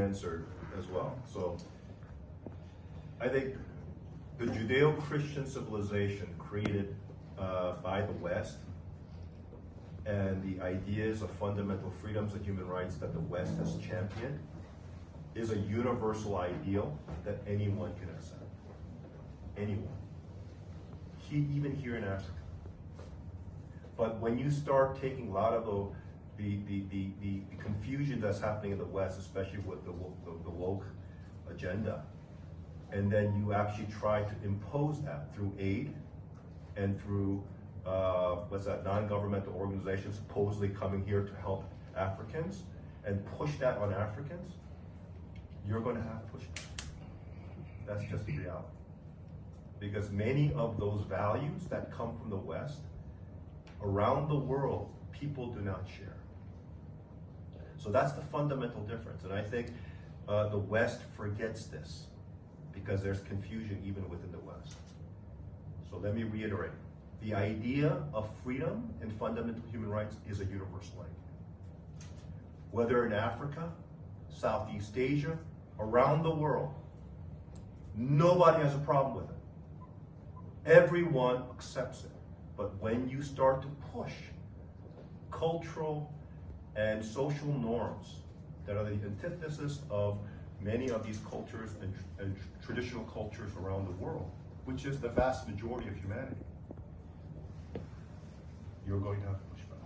answered as well. So I think the Judeo-Christian civilization created by the West and the ideas of fundamental freedoms and human rights that the West has championed is a universal ideal that anyone can accept. Anyone. Even here in Africa. But when you start taking a lot of the confusion that's happening in the West, especially with the woke agenda, and then you actually try to impose that through aid and through non-governmental organizations supposedly coming here to help Africans, and push that on Africans, you're going to have pushback. That's just the reality. Because many of those values that come from the West, around the world, people do not share. So that's the fundamental difference. And I think the West forgets this because there's confusion even within the West. So let me reiterate. The idea of freedom and fundamental human rights is a universal idea. Whether in Africa, Southeast Asia, around the world, nobody has a problem with it. Everyone accepts it. But when you start to push cultural and social norms that are the antithesis of many of these cultures and traditional cultures around the world, which is the vast majority of humanity, you're going to have to push back.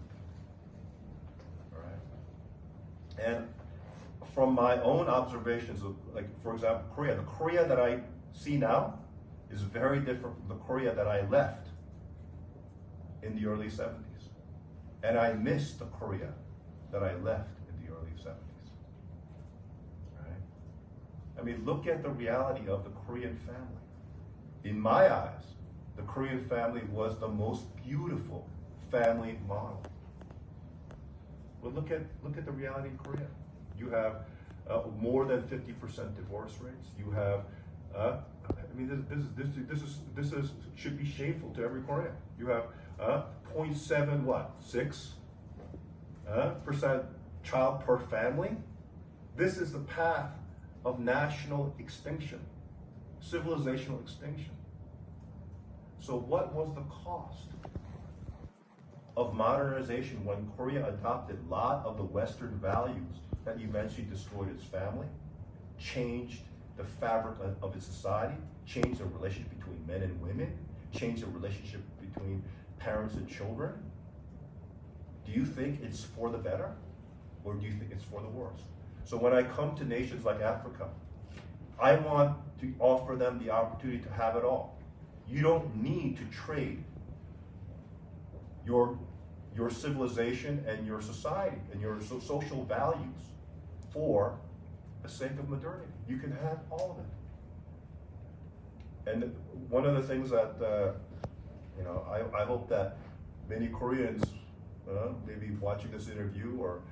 All right? And from my own observations of, like, for example, Korea, the Korea that I see now is very different from the Korea that I left in the early 70s. And I miss the Korea that I left in the early 70s. Right? I mean, look at the reality of the Korean family. In my eyes, the Korean family was the most beautiful family model. But look at the reality in Korea. You have more than 50% divorce rates. You have, I mean, this should be shameful to every Korean. You have 0.6% child per family. This is the path of national extinction, civilizational extinction. So what was the cost of modernization when Korea adopted a lot of the Western values that eventually destroyed its family, changed the fabric of its society, changed the relationship between men and women, changed the relationship between parents and children? Do you think it's for the better, or do you think it's for the worse? So when I come to nations like Africa, I want to offer them the opportunity to have it all. You don't need to trade your civilization and your society and your social values for the sake of modernity. You can have all of it. And one of the things that I hope that many Koreans maybe watching this interview or